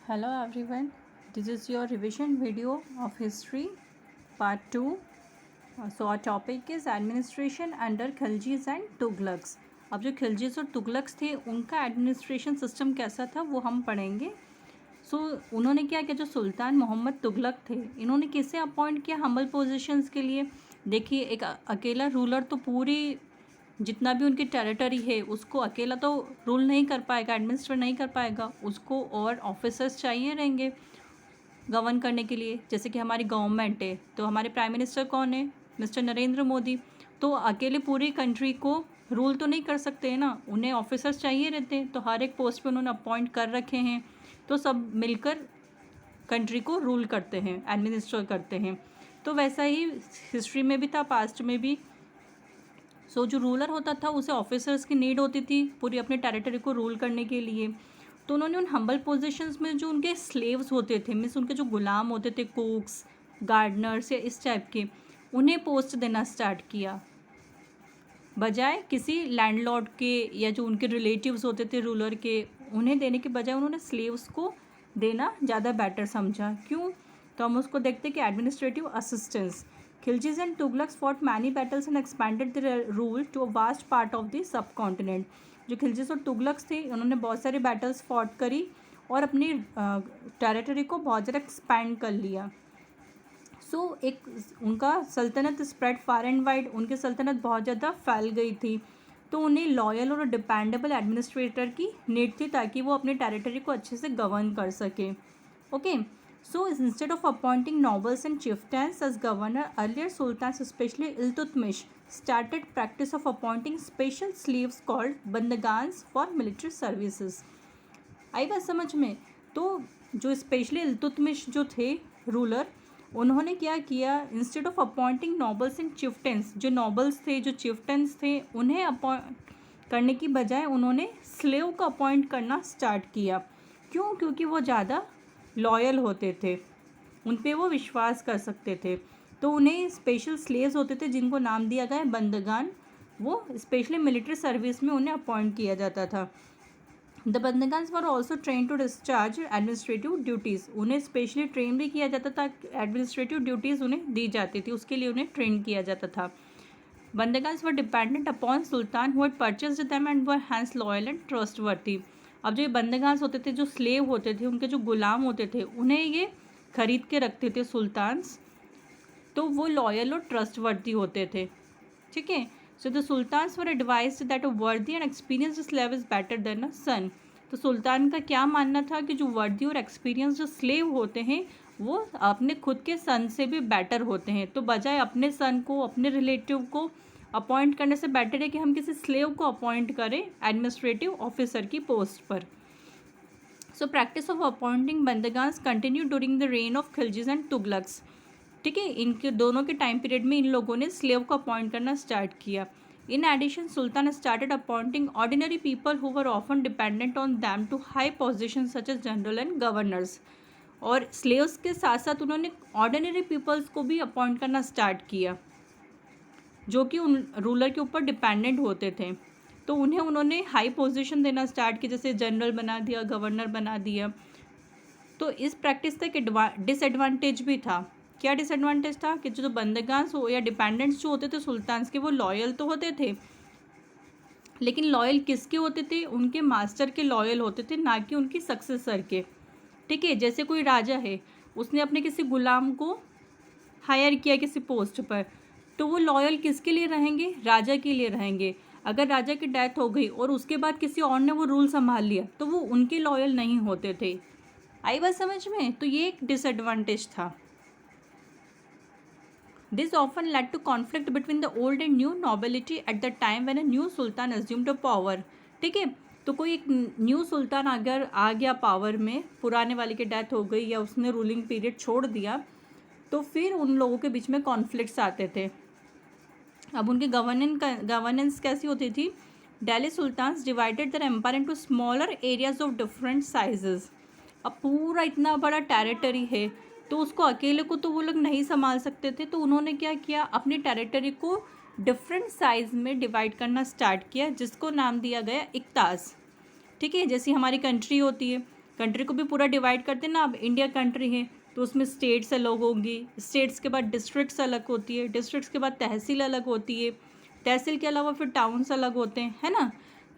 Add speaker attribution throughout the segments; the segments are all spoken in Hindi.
Speaker 1: Hello everyone, this is your revision video of history part 2. So our topic is administration under Khiljis and Tughlaqs. अब जो खिलजीज और तुगलक्स थे उनका एडमिनिस्ट्रेशन सिस्टम कैसा था वो हम पढ़ेंगे. उन्होंने क्या किया, जो सुल्तान मोहम्मद तुगलक थे इन्होंने किसे अपॉइंट किया हम्बल पोजीशंस के लिए. देखिए, एक अकेला रूलर तो पूरी जितना भी उनकी टेरिटरी है उसको अकेला तो रूल नहीं कर पाएगा, एडमिनिस्ट्रेट नहीं कर पाएगा. उसको और ऑफिसर्स चाहिए रहेंगे गवर्न करने के लिए. जैसे कि हमारी गवर्नमेंट है तो हमारे प्राइम मिनिस्टर कौन है, मिस्टर नरेंद्र मोदी. तो अकेले पूरी कंट्री को रूल तो नहीं कर सकते हैं ना, उन्हें ऑफिसर्स चाहिए रहते हैं. तो हर एक पोस्ट पे उन्होंने अपॉइंट कर रखे हैं, तो सब मिलकर कंट्री को रूल करते हैं, एडमिनिस्टर करते हैं. तो वैसा ही हिस्ट्री में भी था, पास्ट में भी. जो रूलर होता था उसे ऑफिसर्स की नीड होती थी पूरी अपने टेरिटरी को रूल करने के लिए. तो उन्होंने उन हम्बल पोजीशंस में जो उनके स्लेव्स होते थे, मीन्स उनके जो गुलाम होते थे, कुक्स, गार्डनर्स या इस टाइप के, उन्हें पोस्ट देना स्टार्ट किया बजाय किसी लैंडलॉर्ड के या जो उनके रिलेटिव्स होते थे रूलर के, उन्हें देने के बजाय उन्होंने स्लेव्स को देना ज़्यादा बेटर समझा. क्यों? तो हम उसको देखते कि administrative assistance. Khiljis and Tughlaqs fought many battles and expanded the rule to a vast part of the subcontinent. जो खिलजीज और तुगलक्स थे उन्होंने बहुत सारी बैटल्स फॉट करी और अपनी टेरिटरी को बहुत ज़्यादा एक्सपैंड कर लिया. एक उनका सल्तनत स्प्रेड फार एंड वाइड, उनकी सल्तनत बहुत ज़्यादा फैल गई थी. तो उन्हें लॉयल और डिपेंडेबल एडमिनिस्ट्रेटर की नीड थी ताकि वो अपने टेरिटरी को अच्छे से गवर्न कर सके. Okay, so instead of appointing nobles and chieftains as governor, earlier sultans specially Iltutmish started practice of appointing special slaves called Bandagans for military services. आई बात समझ में? तो जो स्पेशली इल्तुतमिश जो थे रूलर, उन्होंने क्या किया, instead of appointing nobles and chieftains, जो नॉबल्स थे, जो चिफ्टेंस थे, उन्हें अपॉइंट करने की बजाय उन्होंने स्लेव को अपॉइंट करना स्टार्ट किया. क्यों? क्योंकि वो ज़्यादा लॉयल होते थे, उन पे वो विश्वास कर सकते थे. तो उन्हें स्पेशल स्लेव्स होते थे जिनको नाम दिया गया बंदगान, वो स्पेशली मिलिट्री सर्विस में उन्हें अपॉइंट किया जाता था. The Bandagans were also train to discharge administrative duties. उन्हें स्पेशली ट्रेन भी किया जाता था, एडमिनिस्ट्रेटिव ड्यूटीज़ उन्हें दी जाती थी, उसके लिए उन्हें ट्रेन किया जाता था. Bandagans were dependent upon sultan who had purchased them and were hence loyal and trustworthy. अब जो ये बंदगान्स होते थे, जो स्लेव होते थे, उनके जो गुलाम होते थे, उन्हें ये खरीद के रखते थे सुल्तान्स, तो वो लॉयल और ट्रस्टवर्दी होते थे. ठीक है. So the sultans were advised that a worthy and experienced slave is better than a son. तो सुल्तान का क्या मानना था कि जो वर्दी और एक्सपीरियंस जो स्लेव होते हैं वो अपने खुद के सन से भी बेटर होते हैं. तो बजाय अपने सन को, अपने रिलेटिव को अपॉइंट करने से बेटर है कि हम किसी स्लेव को अपॉइंट करें एडमिनिस्ट्रेटिव ऑफिसर की पोस्ट पर. So practice of appointing Bandagans continue during the reign of Khiljis and Tughlaqs. ठीक है, इनके दोनों के टाइम पीरियड में इन लोगों ने स्लेव को अपॉइंट करना स्टार्ट किया. In addition sultan started appointing ordinary people who were often dependent on them to high position such as general and governors. और स्लेव्स के साथ साथ उन्होंने ऑर्डिनरी पीपल्स को भी अपॉइंट करना स्टार्ट किया जो कि उन रूलर के ऊपर डिपेंडेंट होते थे. तो उन्हें उन्होंने हाई पोजीशन देना स्टार्ट किया, जैसे जनरल बना दिया, गवर्नर बना दिया. तो इस प्रैक्टिस का एक डिसएडवांटेज भी था. क्या डिसएडवांटेज था कि जो बंदगान्स हो या डिपेंडेंट्स जो होते थे सुल्तान्स के, वो लॉयल तो होते थे, लेकिन लॉयल किसके होते थे? उनके मास्टर के लॉयल होते थे, ना कि उनकी सक्सेसर के. ठीक है. जैसे कोई राजा है, उसने अपने किसी गुलाम को हायर किया किसी पोस्ट पर, तो वो लॉयल किसके लिए रहेंगे? राजा के लिए रहेंगे. अगर राजा की डेथ हो गई और उसके बाद किसी और ने वो रूल संभाल लिया तो वो उनके लॉयल नहीं होते थे. आई बात समझ में? तो ये एक डिसएडवांटेज था. This often led to conflict between the old and new nobility at the time when a new sultan assumed power. ठीक है. तो कोई एक न्यू सुल्तान अगर आ गया पावर में, पुराने वाले की डेथ हो गई या उसने रूलिंग पीरियड छोड़ दिया, तो फिर उन लोगों के बीच में कॉन्फ्लिक्ट्स आते थे. अब उनकी गवर्नेंस कैसी होती थी? Delhi sultans divided their empire into smaller areas of different sizes. अब पूरा इतना बड़ा टेरिटरी है तो उसको अकेले को तो वो लोग नहीं संभाल सकते थे. तो उन्होंने क्या किया, अपनी टेरिटरी को डिफरेंट साइज में डिवाइड करना स्टार्ट किया, जिसको नाम दिया गया इक्तास. ठीक है. जैसी हमारी कंट्री होती है कंट्री को भी पूरा डिवाइड करते हैं ना, अब इंडिया कंट्री है तो उसमें स्टेट्स अलग होंगी, स्टेट्स के बाद डिस्ट्रिक्ट्स अलग होती है, डिस्ट्रिक्ट्स के बाद तहसील अलग होती है, तहसील के अलावा फिर टाउन्स अलग होते हैं, है ना।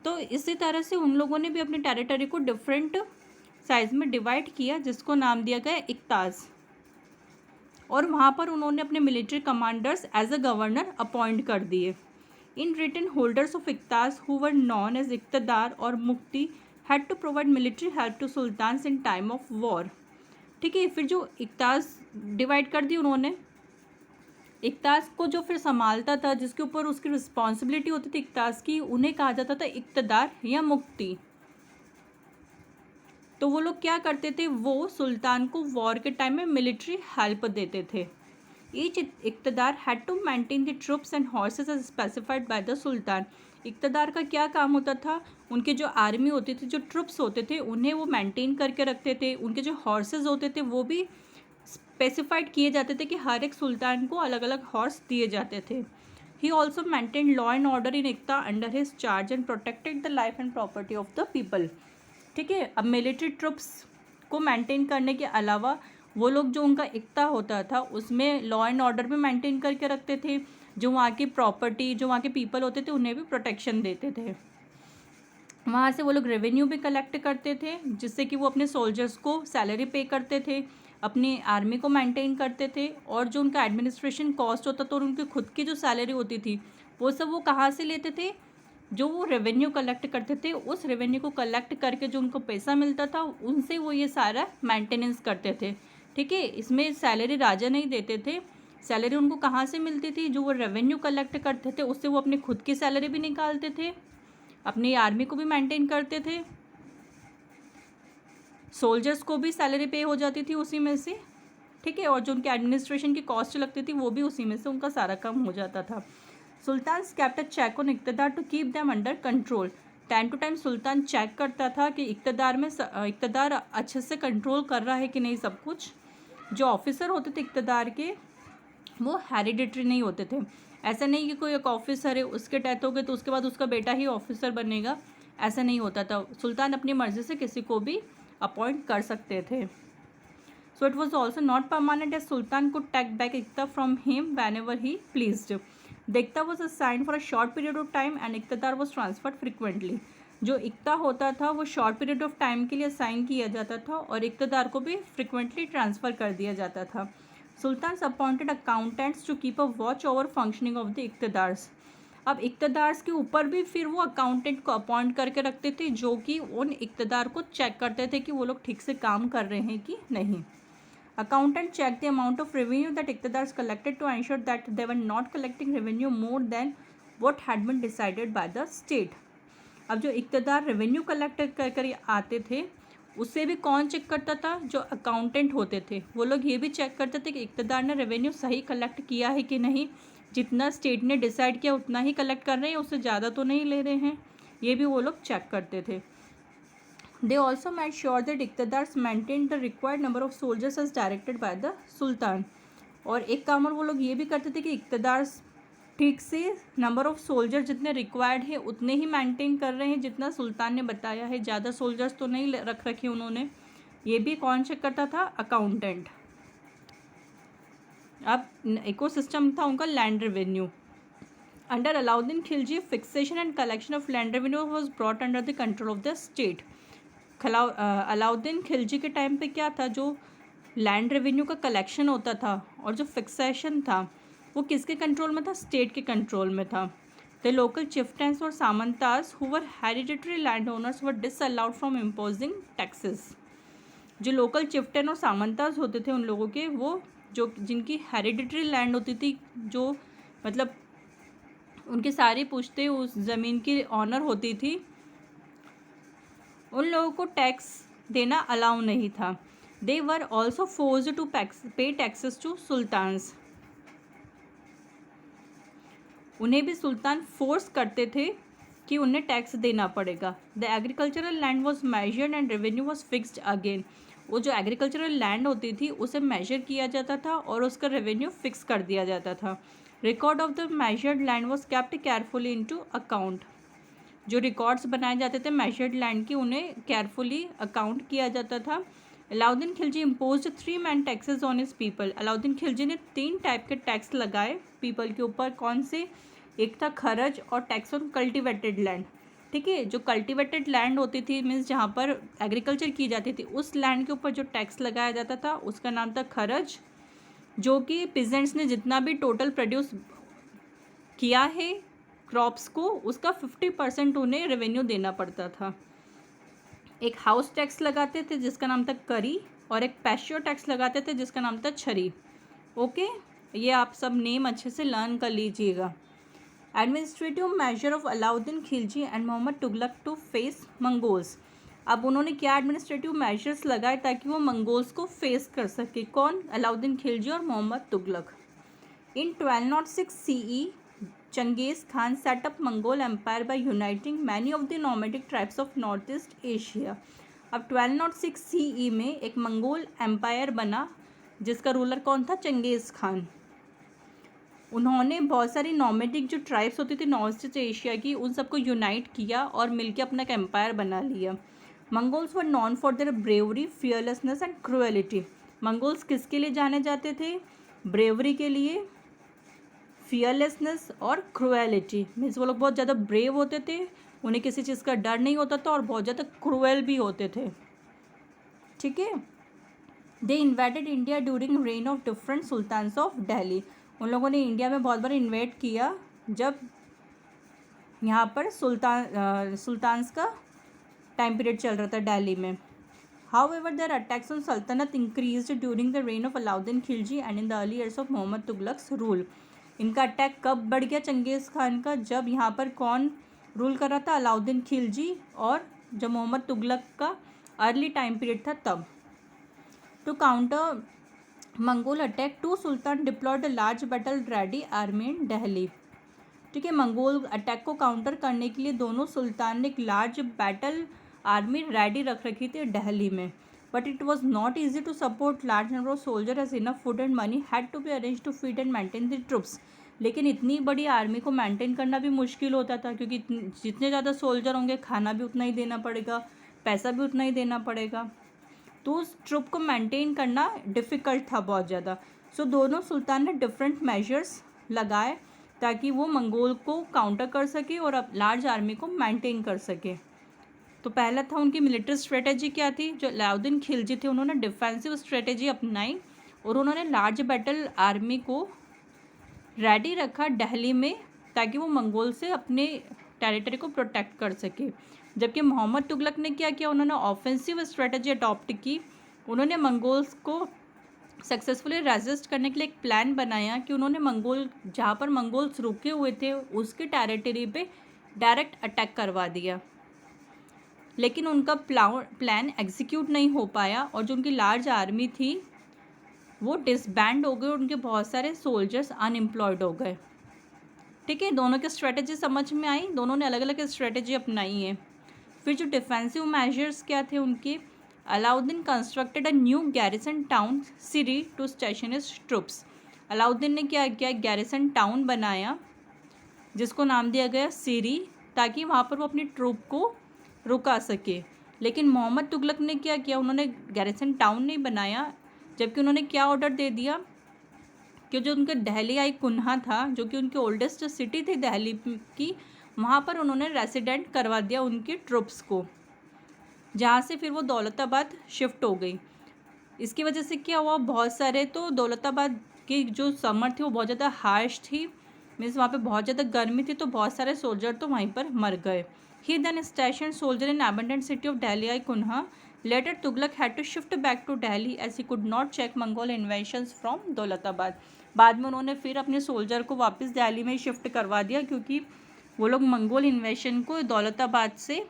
Speaker 1: तो इसी तरह से उन लोगों ने भी अपनी टेरिटरी को डिफरेंट साइज में डिवाइड किया, जिसको नाम दिया गया इक्ताज़। और वहाँ पर उन्होंने अपने military commanders as a governor appoint कर दिए। In return holders of iqtas who were known as iqtadar और muqti had to provide military help to sultans in time of war. ठीक है, फिर जो इक्ताज़ डिवाइड कर दी उन्होंने, इक्ताज़ को जो फिर संभालता था, जिसके ऊपर उसकी रिस्पॉन्सिबिलिटी होती थी इक्ताज़ की, उन्हें कहा जाता था इक्तदार या मुफ्ती। तो वो लोग क्या करते थे, वो सुल्तान को वॉर के टाइम में मिलिट्री हेल्प देते थे। Each iqtadar had to maintain the troops and horses as specified by the sultan. Iqtadar का क्या काम होता था, उनके जो आर्मी होती थी, जो ट्रुप्स होते थे, उन्हें वो मेंटेन करके रखते थे। उनके जो हॉर्सेस होते थे वो भी स्पेसिफाइड किए जाते थे कि हर एक सुल्तान को अलग अलग हॉर्स दिए जाते थे। He also maintain law and order in iqta under his charge and protected the life and property of the people. ठीक है, अब मिलिट्री ट्रुप्स को मेंटेन करने के अलावा वो लोग जो उनका इक्ता होता था उसमें लॉ एंड ऑर्डर भी मेंटेन करके रखते थे। जो वहाँ की प्रॉपर्टी, जो वहाँ के पीपल होते थे, उन्हें भी प्रोटेक्शन देते थे। वहाँ से वो लोग रेवेन्यू भी कलेक्ट करते थे, जिससे कि वो अपने सोल्जर्स को सैलरी पे करते थे, अपनी आर्मी को मेंटेन करते थे। और जो उनका एडमिनिस्ट्रेशन कॉस्ट होता था और उनकी खुद की जो सैलरी होती थी, वो सब वो कहाँ से लेते थे, जो वो रेवेन्यू कलेक्ट करते थे, उस रेवेन्यू को कलेक्ट करके जो उनको पैसा मिलता था, उनसे वो ये सारा मेंटेनेंस करते थे। ठीक है, इसमें सैलरी राजा नहीं देते थे, सैलरी उनको कहाँ से मिलती थी, जो वो रेवेन्यू कलेक्ट करते थे उससे वो अपनी खुद की सैलरी भी निकालते थे, अपनी आर्मी को भी मेंटेन करते थे, सोल्जर्स को भी सैलरी पे हो जाती थी उसी में से। ठीक है, और जो उनके एडमिनिस्ट्रेशन की कॉस्ट लगती थी वो भी उसी में से उनका सारा काम हो जाता था। Sultan kept a check on iqtadar to keep them under control. Time to time सुल्तान चेक करता था कि इक्तदार अच्छे से कंट्रोल कर रहा है कि नहीं सब कुछ। जो ऑफिसर होते थे इक्तदार के, वो हेरिडिटरी नहीं होते थे। ऐसा नहीं कि कोई एक ऑफिसर है, उसके डेथ हो गई तो उसके बाद उसका बेटा ही ऑफिसर बनेगा, ऐसा नहीं होता था। सुल्तान अपनी मर्जी से किसी को भी अपॉइंट कर सकते थे। So it was also not permanent as sultan could take back iqta from him whenever he pleased. The Iqta was assigned for a short period of time and इक्तदार was transferred frequently। जो इक्ता होता था वो शॉर्ट पीरियड ऑफ टाइम के लिए असाइन किया जाता था और इक्तदार को भी फ्रिक्वेंटली ट्रांसफ़र कर दिया जाता था। Sultan appointed accountants to keep a watch over functioning of the iqtadars. अब इक्तदार्स के ऊपर भी फिर वो अकाउंटेंट को अपॉइंट करके रखते थे, जो कि उन इक्तदार को चेक करते थे कि वो लोग ठीक से काम कर रहे हैं कि नहीं। Accountant checked the amount of revenue that Iqtidars collected to ensure that they were not collecting revenue more than what had been decided by the state। अब जो इक्तदार रेवेन्यू कलेक्ट कर आते थे, उससे भी कौन चेक करता था, जो अकाउंटेंट होते थे। वो लोग ये भी चेक करते थे कि इक्तदार ने रेवेन्यू सही कलेक्ट किया है कि नहीं, जितना स्टेट ने डिसाइड किया उतना ही कलेक्ट कर रहे हैं, उससे ज़्यादा तो नहीं ले रहे हैं, ये भी वो लोग चेक करते थे। They also made sure that इक्तदार्स maintained the required number of soldiers as directed by the Sultan। और एक काम और वो लोग ये भी करते थे कि इक्तदार्स ठीक से नंबर ऑफ़ सोल्जर जितने रिक्वायर्ड है उतने ही मेंटेन कर रहे हैं जितना सुल्तान ने बताया है, ज़्यादा सोल्जर्स तो नहीं रख रखे उन्होंने। ये भी कौन चेक करता था, अकाउंटेंट। अब इकोसिस्टम था उनका land revenue. Under Alauddin Khilji fixation and collection of land revenue was brought under the control of the state. Alauddin Khilji के टाइम पे क्या था, जो लैंड रेवेन्यू का कलेक्शन होता था और जो फिक्सेशन था वो किसके कंट्रोल में था, स्टेट के कंट्रोल में था। द लोकल चिफ्टेंस और samantas who were hereditary land owners were disallowed from imposing taxes. जो लोकल चिफ्टेन और सामंतास होते थे उन लोगों के, वो जो जिनकी हेरिडिटरी लैंड होती थी, जो मतलब उनकी सारी पुश्ते उस ज़मीन की ऑनर होती थी, उन लोगों को टैक्स देना अलाउ नहीं था। दे वर ऑल्सो फोर्स्ड टू पे टैक्सेस टू सुल्तान्स। उन्हें भी सुल्तान फोर्स करते थे कि उन्हें टैक्स देना पड़ेगा। The agricultural land was measured and revenue was fixed again. वो जो एग्रीकल्चरल लैंड होती थी उसे मेजर किया जाता था और उसका रेवेन्यू फिक्स कर दिया जाता था। Record of the measured land was kept carefully into account. जो रिकॉर्ड्स बनाए जाते थे मेजर्ड लैंड की, उन्हें केयरफुली अकाउंट किया जाता था। Alauddin Khilji impose 3 man taxes on his people. Alauddin Khilji ने 3 टाइप के टैक्स लगाए पीपल के ऊपर। कौन से? एक था खरज और टैक्स ऑन कल्टिवेटेड लैंड। ठीक है, जो कल्टिवेटेड लैंड होती थी मीन्स जहाँ पर एग्रीकल्चर की जाती थी, उस लैंड के ऊपर जो टैक्स लगाया जाता था उसका नाम था खरज, जो कि पिजेंट्स ने जितना भी टोटल प्रोड्यूस किया है क्रॉप्स को, उसका 50% उन्हें रेवेन्यू देना पड़ता था। एक हाउस टैक्स लगाते थे जिसका नाम था करी, और एक पैश्योर टैक्स लगाते थे जिसका नाम था छरी। ओके, ये आप सब नेम अच्छे से लर्न कर लीजिएगा। Administrative measure of Alauddin Khilji and Mohammad Tughlaq to face Mongols. अब उन्होंने क्या एडमिनिस्ट्रेटिव मेजर्स लगाए ताकि वो मंगोल्स को फेस कर सके? कौन? अलाउद्दीन खिलजी और मोहम्मद तुगलक। इन 1206 CE, Genghis Khan set up Mongol Empire by uniting many of the nomadic tribes of Northeast Asia. अब 1206 CE में एक मंगोल एम्पायर बना जिसका रूलर कौन था? चंगेज़ खान। उन्होंने बहुत सारी नॉमेडिक जो ट्राइब्स होती थी नॉर्थ ईस्ट एशिया की, उन सबको यूनाइट किया और मिलकर अपना एक एम्पायर बना लिया। Mongols were non for their bravery, fearlessness and cruelty. Mongols किसके लिए जाने जाते थे? ब्रेवरी के लिए, फियरलेसनेस और क्रूएलिटी। मीन्स वो लोग बहुत ज़्यादा ब्रेव होते थे, उन्हें किसी चीज़ का डर नहीं होता था, और बहुत ज़्यादा क्रूएल भी होते थे। ठीक है। They invaded India during reign of different sultans of Delhi. उन लोगों ने इंडिया में बहुत बार इन्वेड किया जब यहाँ पर सुल्तान्स का टाइम पीरियड चल रहा था दिल्ली में। However, their attacks on Sultanate increased during the reign of Alauddin Khilji and in the early years of Muhammad Tughlaq's rule. इनका अटैक कब बढ़ गया चंगेज़ खान का? जब यहाँ पर कौन रूल कर रहा था? अलाउद्दीन खिलजी, और जब मोहम्मद तुगलक का अर्ली टाइम पीरियड था तब। To counter Mongol attack, two sultan deployed a large battle ready army in Delhi. ठीक है, मंगोल अटैक को काउंटर करने के लिए दोनों सुल्तान ने एक लार्ज बैटल आर्मी रेडी रख रखी थी दिल्ली में। But it was not easy to support large number of soldier as enough food and money had to be arrange to feed and maintain the troops. लेकिन इतनी बड़ी आर्मी को मेंटेन करना भी मुश्किल होता था, क्योंकि जितने ज़्यादा सोल्जर होंगे खाना भी उतना ही देना पड़ेगा, पैसा भी उतना ही देना पड़ेगा, तो उस ट्रुप को मेंटेन करना डिफ़िकल्ट था बहुत ज़्यादा। सो दोनों सुल्तान ने डिफरेंट मेजर्स लगाए ताकि वो मंगोल को काउंटर कर सके और लार्ज आर्मी को मेंटेन कर सके। तो पहला था उनकी मिलिट्री स्ट्रेटेजी क्या थी? जो अलाउद्दीन खिलजी थे उन्होंने डिफेंसिव स्ट्रेटेजी अपनाई और उन्होंने लार्ज बैटल आर्मी को रेडी रखा दिल्ली में ताकि वो मंगोल से अपने टेरिटरी को प्रोटेक्ट कर सके। जबकि मोहम्मद तुगलक ने क्या किया? उन्होंने ऑफेंसिव स्ट्रेटेजी अडॉप्ट की। उन्होंने मंगोल्स को सक्सेसफुली रेजिस्ट करने के लिए एक प्लान बनाया कि उन्होंने मंगोल जहाँ पर मंगोल्स रुके हुए थे उसके टेरिटरी पे डायरेक्ट अटैक करवा दिया। लेकिन उनका प्लान एग्जीक्यूट नहीं हो पाया और जो उनकी लार्ज आर्मी थी वो डिसबैंड हो गई और उनके बहुत सारे सोल्जर्स अनएम्प्लॉयड हो गए। ठीक है, दोनों की स्ट्रेटेजी समझ में आई, दोनों ने अलग अलग स्ट्रेटेजी अपनाई है। फिर जो डिफेंसिव मेजर्स क्या थे उनके? Alauddin constructed a new garrison town Siri to station his troops. Alauddin ने क्या किया? गैरिसन टाउन बनाया जिसको नाम दिया गया सिरी, ताकि वहाँ पर वो अपनी ट्रूप को रुका सके। लेकिन मोहम्मद तुगलक ने क्या किया? उन्होंने गैरिसन टाउन नहीं बनाया, जबकि उन्होंने क्या ऑर्डर दे दिया कि जो उनका दिल्ली आई कुन्हा था, जो कि उनकी ओल्डेस्ट सिटी थी दिल्ली की, वहाँ पर उन्होंने रेसिडेंट करवा दिया उनकी ट्रुप्स को, जहाँ से फिर वो दौलताबाद शिफ्ट हो गई। इसकी वजह से क्या हुआ? बहुत सारे तो दौलताबाद की जो समर थी वो बहुत ज़्यादा हार्श थी, मीन्स वहाँ पे बहुत ज़्यादा गर्मी थी, तो बहुत सारे सोल्जर तो वहीं पर मर गए। He then stationed soldier in abandoned city of Delhi Kunha. Later Tughlaq had to shift back to Delhi as he could not check Mongol invasions from Daulatabad. बाद में उन्होंने फिर अपने सोल्जर को वापस दिल्ली में शिफ्ट करवा दिया क्योंकि वो लोग मंगोल इन्वेशन को दौलताबाद से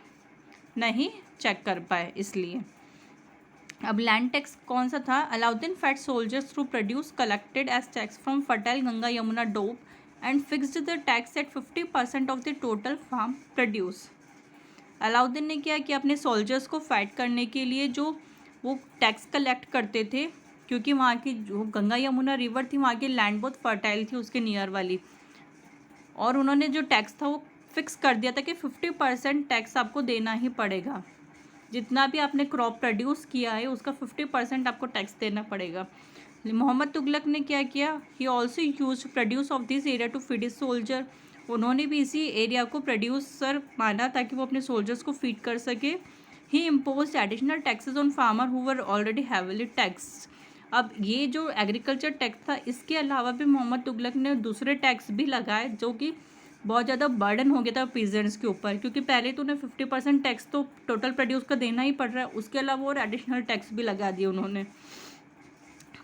Speaker 1: नहीं चेक कर पाए, इसलिए। अब लैंड टैक्स कौन सा था? Alauddin fed soldiers through produce collected as tax from fertile Ganga Yamuna doab and fixed the tax at 50% of the total farm produce. Alauddin ने क्या किया? अपने सोल्जर्स को फाइट करने के लिए जो वो टैक्स कलेक्ट करते थे, क्योंकि वहाँ की जो गंगा यमुना रिवर थी वहाँ की लैंड बहुत फर्टाइल थी उसके नियर वाली, और उन्होंने जो टैक्स था वो फिक्स कर दिया था कि 50% टैक्स आपको देना ही पड़ेगा। जितना भी आपने क्रॉप प्रोड्यूस किया है उसका 50% आपको टैक्स देना पड़ेगा। मोहम्मद तुगलक ने क्या किया, he also use produce of this area to feed his soldier. उन्होंने भी इसी एरिया को प्रोड्यूसर माना ताकि वो अपने सोल्जर्स को फीड कर सके। He impose additional taxes on farmer who were already heavily tax. अब ये जो एग्रीकल्चर टैक्स था, इसके अलावा भी मोहम्मद तुगलक ने दूसरे टैक्स भी लगाए जो कि बहुत ज़्यादा बर्डन हो गया था पीजेंट्स के ऊपर, क्योंकि पहले तो उन्हें 50% टैक्स तो टोटल प्रोड्यूस का देना ही पड़ रहा है, उसके अलावा और एडिशनल टैक्स भी लगा दिए उन्होंने।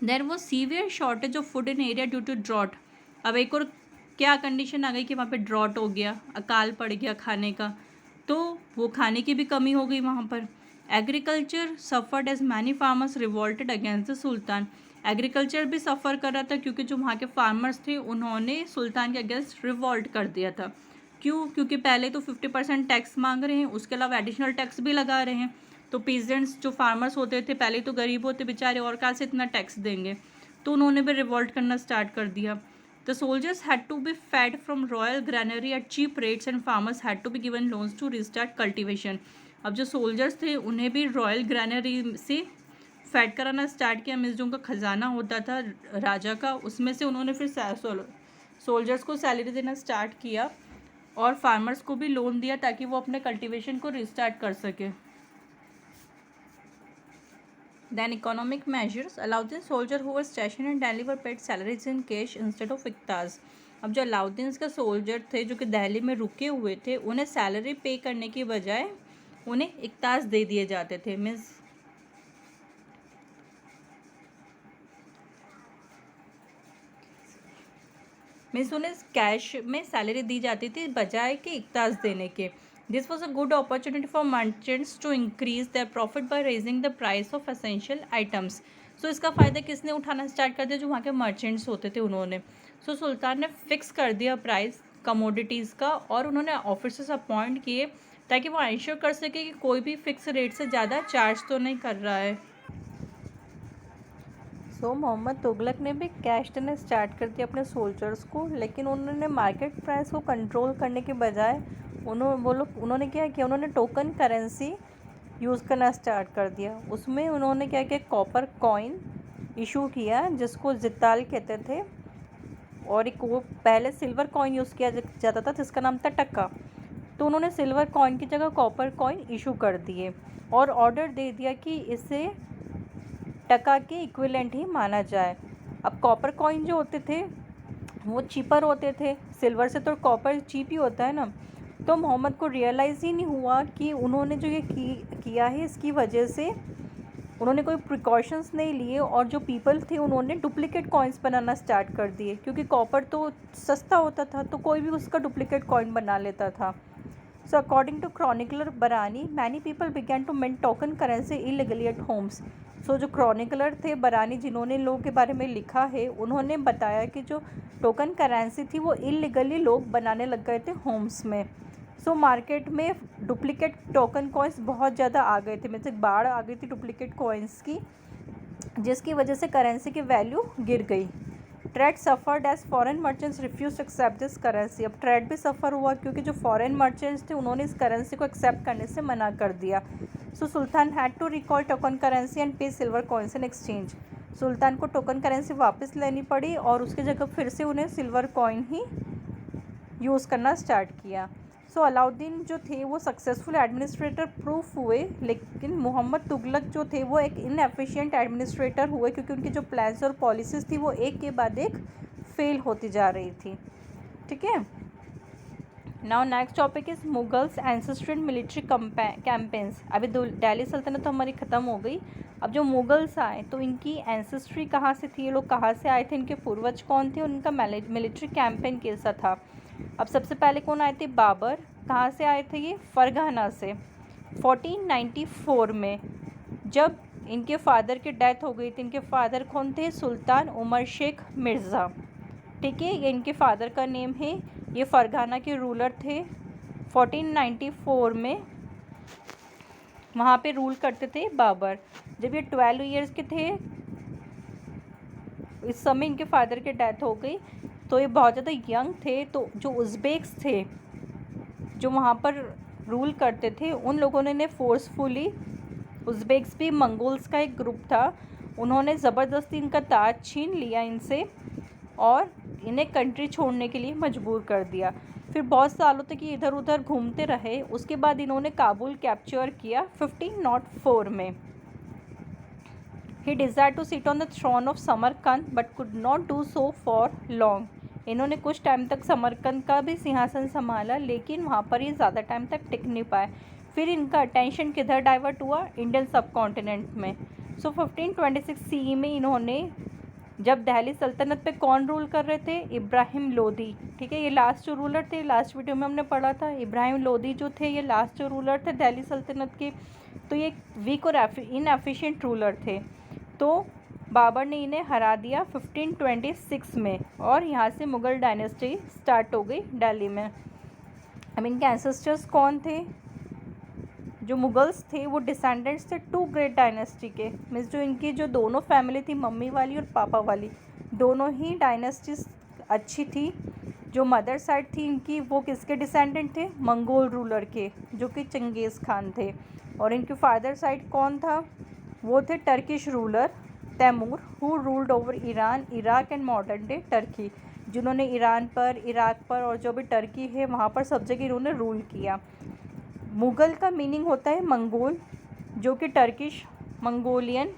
Speaker 1: There was severe shortage of food in area due to drought. अब एक और क्या कंडीशन आ गई कि वहाँ पे ड्रॉट हो गया, अकाल पड़ गया खाने का, तो वो खाने की भी कमी हो गई वहाँ पर। Agriculture suffered as many farmers revolted against the sultan. Agriculture भी सफ़र कर रहा था क्योंकि जो वहाँ के फार्मर्स थे उन्होंने सुल्तान के अगेंस्ट रिवॉल्ट कर दिया था। क्यों? क्योंकि पहले तो 50% टैक्स मांग रहे हैं, उसके अलावा एडिशनल टैक्स भी लगा रहे हैं। तो पीजेंट्स जो फार्मर्स होते थे पहले तो गरीब होते बेचारे, और कहाँ से इतना टैक्स देंगे, तो उन्होंने भी रिवॉल्ट करना स्टार्ट कर दिया। The soldiers had to be fed from royal granary at cheap rates and farmers had to be given loans to restart cultivation. अब जो सोल्जर्स थे उन्हें भी रॉयल ग्रैनरी से फैट कराना स्टार्ट किया। मीन्स जो उनका खजाना होता था राजा का, उसमें से उन्होंने फिर सोल्जर्स को सैलरी देना स्टार्ट किया और फार्मर्स को भी लोन दिया ताकि वो अपने कल्टीवेशन को रिस्टार्ट कर सके। Then economic measures Alauddin soldier who were station in Delhi were paid salaries in cash instead of iqtas. अब जो अलाउद्दीन के सोल्जर थे जो कि दिल्ली में रुके हुए थे, उन्हें सैलरी पे करने की बजाय उन्हें इक्ताज दे दिए जाते थे। मीन्स उन्हें कैश में सैलरी दी जाती थी बजाय कि इक्ताज देने के। This was a good opportunity for merchants to increase their profit by raising the price of essential items. So इसका फ़ायदा किसने उठाना स्टार्ट कर दिया? जो वहाँ के मर्चेंट्स होते थे उन्होंने। सो सुल्तान ने फिक्स कर दिया प्राइस कमोडिटीज़ का और उन्होंने ऑफिसर्स अपॉइंट किए ताकि वो इंश्योर कर सके कि कोई भी फिक्स रेट से ज़्यादा चार्ज तो नहीं कर रहा है। सो मोहम्मद तुगलक ने भी कैश देना स्टार्ट कर दिया अपने सोल्जर्स को, लेकिन उन्होंने मार्केट प्राइस को कंट्रोल करने के बजाय उन्होंने क्या किया, उन्होंने टोकन करेंसी यूज़ करना स्टार्ट कर दिया। उसमें उन्होंने क्या किया, कॉपर कॉइन इशू किया जिसको जिताल कहते थे, और एक वो पहले सिल्वर कॉइन यूज़ किया जाता था जिसका नाम था टक्का। तो उन्होंने सिल्वर कॉइन की जगह कॉपर कॉइन इशू कर दिए और ऑर्डर दे दिया कि इसे टका के इक्विवेलेंट ही माना जाए। अब कॉपर कॉइन जो होते थे वो चीपर होते थे, सिल्वर से तो कॉपर चीप ही होता है ना। तो मोहम्मद को रियलाइज़ ही नहीं हुआ कि उन्होंने जो ये किया है इसकी वजह से उन्होंने कोई प्रिकॉशंस नहीं लिए और जो पीपल थे उन्होंने डुप्लीकेट कॉइन्स बनाना स्टार्ट कर दिए, क्योंकि कॉपर तो सस्ता होता था तो कोई भी उसका डुप्लीकेट कॉइन बना लेता था। So according to chronicler Barani, many people began to mint token currency illegally at homes. So जो क्रॉनिकलर थे बरानी जिन्होंने लोगों के बारे में लिखा है, उन्होंने बताया कि जो टोकन करेंसी थी वो इलीगली लोग बनाने लग गए थे होम्स में। सो मार्केट में डुप्लीकेट टोकन कॉइन्स बहुत ज़्यादा आ गए थे, मतलब बाढ़ आ गई थी डुप्लीकेट कॉइन्स की, जिसकी वजह से करेंसी की वैल्यू गिर गई। Trade suffered as foreign merchants refuse accept this currency. अब ट्रेड भी सफ़र हुआ क्योंकि जो फॉरेन मर्चेंट्स थे उन्होंने इस करेंसी को एक्सेप्ट करने से मना कर दिया। So sultan had to recall token currency and pay silver coins in exchange. सुल्तान को टोकन करेंसी वापस लेनी पड़ी और उसकी जगह फिर से उन्हें सिल्वर कॉइन ही यूज़ करना स्टार्ट किया। सो अलाउद्दीन जो थे वो सक्सेसफुल एडमिनिस्ट्रेटर प्रूफ हुए, लेकिन मोहम्मद तुगलक जो थे वो एक इनएफिशिएंट एडमिनिस्ट्रेटर हुए क्योंकि उनकी जो प्लान्स और पॉलिसीज़ थी वो एक के बाद एक फेल होती जा रही थी। ठीक है, now next topic is Mughals ancestral military campaigns. अभी दिल्ली सल्तनत तो हमारी ख़त्म हो गई। अब जो मुगल्स आए तो इनकी एंसेस्ट्री कहाँ से थी, ये लोग कहाँ से आए थे, इनके पूर्वज कौन थे, उनका मिलिट्री कैंपेन कैसा था। अब सबसे पहले कौन आए थे? बाबर। कहाँ से आए थे ये? फरगाना से। 1494 में जब इनके फादर की डेथ हो गई थी। इनके फादर कौन थे? सुल्तान उमर शेख मिर्ज़ा। ठीक है, ये इनके फादर का नेम है। ये फरगाना के रूलर थे। 1494 में वहाँ पे रूल करते थे बाबर। जब ये 12 ईयर्स के थे इस समय इनके फादर की डेथ हो गई, तो ये बहुत ज़्यादा यंग थे। तो जो उज़्बेक्स थे जो वहाँ पर रूल करते थे उन लोगों ने फोर्सफुली, उज़्बेक्स भी मंगोल्स का एक ग्रुप था, उन्होंने ज़बरदस्ती इनका ताज छीन लिया इनसे और इन्हें कंट्री छोड़ने के लिए मजबूर कर दिया। फिर बहुत सालों तक ये इधर उधर घूमते रहे। उसके बाद इन्होंने काबुल कैप्चर किया 1504 में। He desire to sit on the throne of Samarkand but could not do so for long. इन्होंने कुछ टाइम तक समरकंद का भी सिंहासन संभाला, लेकिन वहाँ पर ये ज़्यादा टाइम तक टिक नहीं पाए। फिर इनका अटेंशन किधर डाइवर्ट हुआ, इंडियन सब कॉन्टिनेंट में। सो 1526 CE में इन्होंने, जब दिल्ली सल्तनत पे कौन रूल कर रहे थे, इब्राहिम लोदी, ठीक है, ये लास्ट जो रूलर थे, लास्ट वीडियो में हमने पढ़ा था, इब्राहिम लोदी जो थे ये लास्ट जो रूलर थे दिल्ली सल्तनत के। तो ये वीक और इनएफिशिएंट रूलर थे। तो बाबर ने इन्हें हरा दिया 1526 में और यहाँ से मुग़ल डायनेस्टी स्टार्ट हो गई दिल्ली में। अब इनके एंसेस्टर्स कौन थे? जो मुगल्स थे वो डिसेंडेंट्स थे 2 ग्रेट डायनेस्टी के। मीन्स जो इनकी जो दोनों फैमिली थी, मम्मी वाली और पापा वाली, दोनों ही डायनेस्टीज अच्छी थी। जो मदर साइड थी इनकी वो किसके डिसेंडेंट थे? मंगोल रूलर के, जो कि चंगेज़ खान थे। और इनके फादर साइड कौन था? वो थे Turkish ruler Timur, who ruled over Iran, Iraq and modern day Turkey, जिन्होंने ईरान पर, इराक पर और जो भी टर्की है वहाँ पर सब जगह इन्होंने रूल किया। मुग़ल का मीनिंग होता है मंगोल, जो कि टर्किश मंगोलियन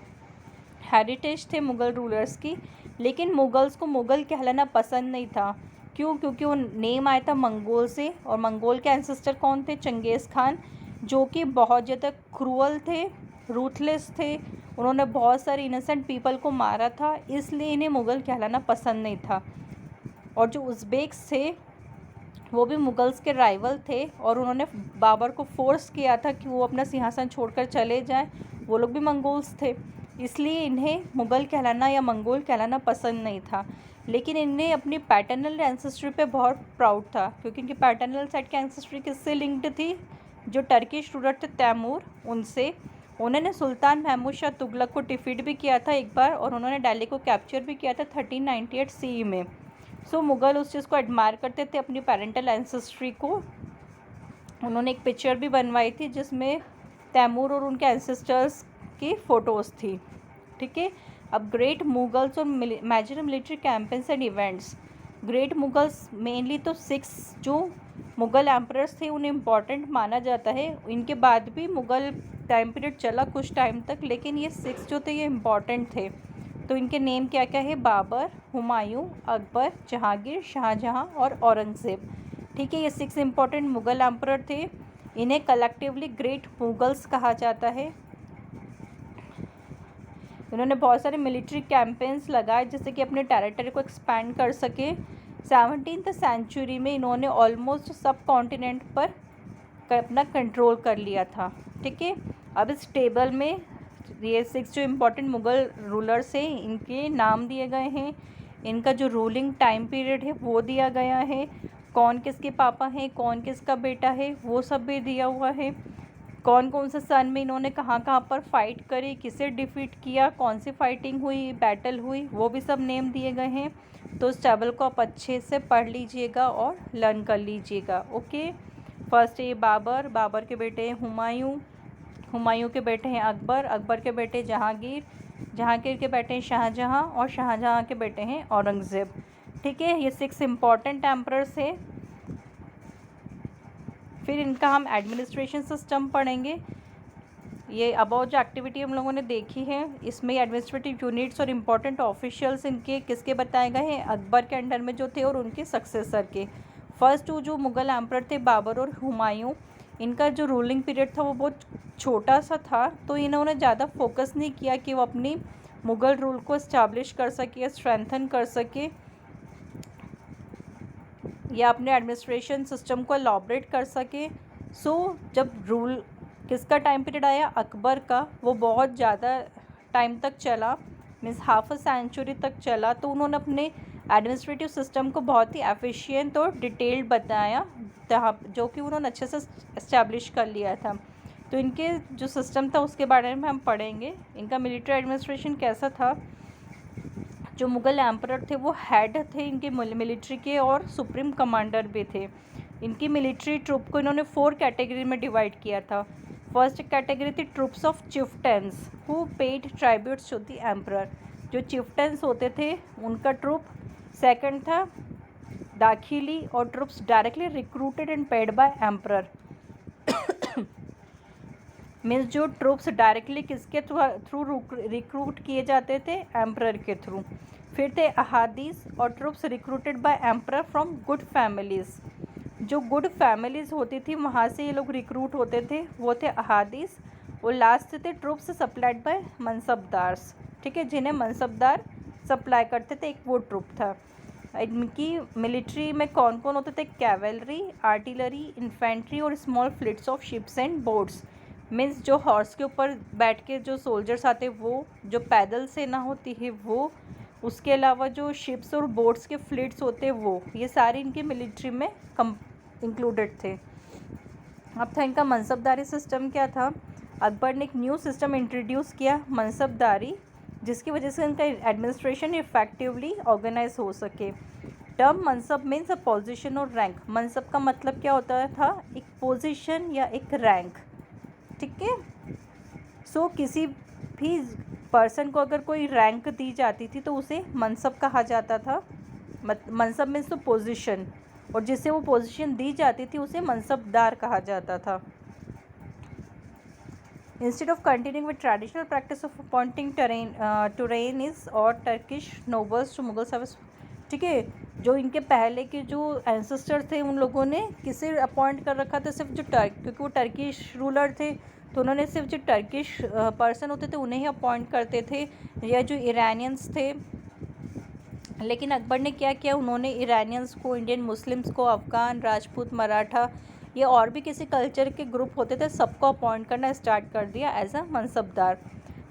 Speaker 1: हेरिटेज थे मुग़ल रूलर्स की। लेकिन मुग़ल्स को मुग़ल कहलाना पसंद नहीं था। क्यों? क्योंकि वो नेम आया था मंगोल से, और मंगोल के एंसेस्टर कौन थे? चंगेज़ खान, जो कि बहुत ज़्यादा क्रूअल थे, रूथलेस थे। उन्होंने बहुत सारे इनोसेंट पीपल को मारा था, इसलिए इन्हें मुग़ल कहलाना पसंद नहीं था। और जो उज़्बेक्स थे वो भी मुग़ल्स के राइवल थे और उन्होंने बाबर को फोर्स किया था कि वो अपना सिंहासन छोड़कर चले जाएं। वो लोग भी मंगोल्स थे, इसलिए इन्हें मुग़ल कहलाना या मंगोल कहलाना पसंद नहीं था। लेकिन इन्हें अपनी पैटर्नल एंसेस्ट्री पे बहुत प्राउड था, क्योंकि इनकी पैटर्नल साइड की एंसेस्ट्री किससे लिंक्ड थी? जो टर्किश रूलर थे तैमूर, उनसे। उन्होंने सुल्तान महमूद शाह तुगलक को डिफीट भी किया था एक बार, और उन्होंने दिल्ली को कैप्चर भी किया था 1398 CE में। सो मुग़ल उस चीज़ को एडमायर करते थे, अपनी पेरेंटल एंसेस्ट्री को। उन्होंने एक पिक्चर भी बनवाई थी जिसमें तैमूर और उनके एंसेस्टर्स की फ़ोटोज़ थी, ठीक है। अब ग्रेट मुग़ल्स और major military campaigns and events. Great Mughals mainly तो 6 जो मुग़ल एम्परर्स थे उन्हें इम्पॉर्टेंट माना जाता है। इनके बाद भी मुग़ल टाइम पीरियड चला कुछ टाइम तक, लेकिन ये 6 जो थे ये इम्पॉर्टेंट थे। तो इनके नेम क्या क्या है? बाबर, हुमायूं, अकबर, जहांगीर, शाहजहां और औरंगज़ेब, ठीक है। ये 6 इम्पॉर्टेंट मुग़ल एम्परर थे। इन्हें कलेक्टिवली ग्रेट मुग़ल्स कहा जाता है। इन्होंने बहुत सारे मिलिट्री कैंपेन्स लगाए जिससे कि अपने टेरिटरी को एक्सपैंड कर सके। 17th सेंचुरी में इन्होंने ऑलमोस्ट सब कॉन्टिनेंट पर अपना कंट्रोल कर लिया था, ठीक है। अब इस टेबल में ये 6 जो इम्पोर्टेंट मुग़ल रूलर्स हैं इनके नाम दिए गए हैं, इनका जो रूलिंग टाइम पीरियड है वो दिया गया है, कौन किसके पापा हैं, कौन किसका बेटा है, वो सब भी दिया हुआ है। कौन कौन से सन में इन्होंने कहाँ कहाँ पर फाइट करी, किसे डिफीट किया, कौन सी फाइटिंग हुई, बैटल हुई, वो भी सब नेम दिए गए हैं। तो इस टेबल को आप अच्छे से पढ़ लीजिएगा और लर्न कर लीजिएगा, ओके। फर्स्ट है बाबर, बाबर के बेटे हैं हुमायूं, हुमायूं के बेटे हैं अकबर, अकबर के बेटे जहांगीर, जहांगीर के बेटे हैं शाहजहां और शाहजहां के बेटे हैं औरंगज़ेब, ठीक है। ये 6 इम्पॉर्टेंट एम्परर्स हैं। फिर इनका हम एडमिनिस्ट्रेशन सिस्टम पढ़ेंगे। ये अबाउ जो एक्टिविटी हम लोगों ने देखी है इसमें एडमिनिस्ट्रेटिव यूनिट्स और इम्पोर्टेंट ऑफिशियल्स इनके किसके बताए गए हैं? अकबर के अंडर में जो थे और उनके सक्सेसर के। फर्स्ट जो मुग़ल एम्परर थे बाबर और हुमायूं, इनका जो रूलिंग पीरियड था वो बहुत छोटा सा था, तो इन्होंने ज़्यादा फोकस नहीं किया कि वो अपनी मुग़ल रूल को इस्टेब्लिश कर सके, स्ट्रेंथन कर सके या अपने एडमिनिस्ट्रेशन सिस्टम को एलॉबरेट कर सके। जब रूल किसका टाइम पीरियड आया? अकबर का, वो बहुत ज़्यादा टाइम तक चला, मीन्स हाफ अ सेंचुरी तक चला। तो उन्होंने अपने एडमिनिस्ट्रेटिव सिस्टम को बहुत ही एफिशिएंट और डिटेल्ड बताया, जो कि उन्होंने अच्छे से इस्टेब्लिश कर लिया था। तो इनके जो सिस्टम था उसके बारे में हम पढ़ेंगे। इनका मिलिट्री एडमिनिस्ट्रेशन कैसा था? जो मुग़ल एम्परर थे वो हेड थे इनके मिलिट्री के और सुप्रीम कमांडर भी थे। इनकी मिलिट्री ट्रूप को इन्होंने 4 कैटेगरी में डिवाइड किया था। फर्स्ट कैटेगरी थी troops of chieftains who paid tributes to the emperor, जो चिफ्टन्स होते थे उनका ट्रूप। सेकंड था दाखिली और troops directly recruited and paid by emperor, means जो ट्रूप्स डायरेक्टली किसके थ्रू रिक्रूट किए जाते थे, एम्परर के थ्रू। फिर थे अहादीस और troops recruited bye emperor from good families, जो गुड फैमिलीज़ होती थी वहाँ से ये लोग रिक्रूट होते थे, वो थे अहादीस। और लास्ट थे ट्रूप्स सप्लाइड बाय मनसबदार्स, ठीक है, जिन्हें मनसबदार सप्लाई करते थे, एक वो ट्रूप था। इनकी मिलिट्री में कौन कौन होते थे, कैवेलरी, आर्टिलरी, इन्फेंट्री और small fleets of ships and boats, means जो हॉर्स के ऊपर बैठ के जो सोल्जर्स आते वो, जो पैदल सेना होती है वो, उसके अलावा जो शिप्स और बोट्स के फ्लीट्स होते वो, ये सारे इनके मिलिट्री में इंक्लूडेड थे। अब था इनका मनसबदारी सिस्टम क्या था। अकबर ने एक न्यू सिस्टम इंट्रोड्यूस किया, मनसबदारी, जिसकी वजह से इनका एडमिनिस्ट्रेशन इफेक्टिवली ऑर्गेनाइज हो सके। टर्म मनसब मीन्स अ पोजीशन और रैंक। मनसब का मतलब क्या होता था, एक पोजीशन या एक रैंक, ठीक है। सो किसी भी पर्सन को अगर कोई रैंक दी जाती थी तो उसे मनसब कहा जाता था। मनसब मीन्स तो पोजीशन, और जिसे वो पोजीशन दी जाती थी उसे मनसबदार कहा जाता था। Instead of continuing with traditional practice of appointing Turanis और Turkish nobles to Mughal service, ठीक है, जो इनके पहले के जो एंसेस्टर थे उन लोगों ने किसे अपॉइंट कर रखा था, सिर्फ जो क्योंकि वो टर्किश रूलर थे तो उन्होंने सिर्फ जो टर्किश पर्सन होते थे उन्हें ही अपॉइंट करते थे, या जो ईरानियंस थे। लेकिन अकबर ने क्या किया, उन्होंने ईरानियंस को, इंडियन मुस्लिम्स को, अफ़गान, राजपूत, मराठा, ये और भी किसी कल्चर के ग्रुप होते थे, सबको अपॉइंट करना स्टार्ट कर दिया एज अ मनसबदार।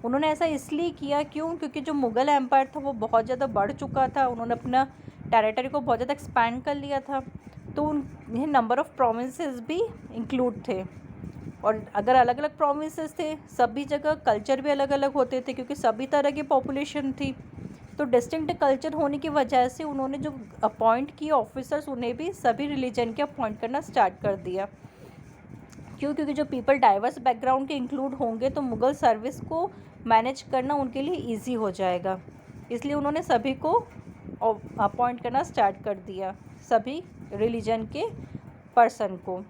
Speaker 1: उन्होंने ऐसा इसलिए किया क्योंकि जो मुग़ल एम्पायर था वो बहुत ज़्यादा बढ़ चुका था, उन्होंने अपना टेरिटरी को बहुत ज़्यादा एक्सपैंड कर लिया था, तो उन्हें नंबर ऑफ़ प्रोविंसेस भी इंक्लूड थे। और अगर अलग अलग प्रोविंसेस थे, सभी जगह कल्चर भी अलग अलग होते थे क्योंकि सभी तरह की पॉपुलेशन थी, तो डिस्टिंक्ट कल्चर होने की वजह से उन्होंने जो अपॉइंट किए ऑफिसर्स उन्हें भी सभी रिलीजन के अपॉइंट करना स्टार्ट कर दिया। क्योंकि जो पीपल डाइवर्स बैकग्राउंड के इंक्लूड होंगे तो मुग़ल सर्विस को मैनेज करना उनके लिए ईजी हो जाएगा, इसलिए उन्होंने सभी को अपॉइंट करना स्टार्ट कर दिया, सभी रिलीजन के पर्सन को।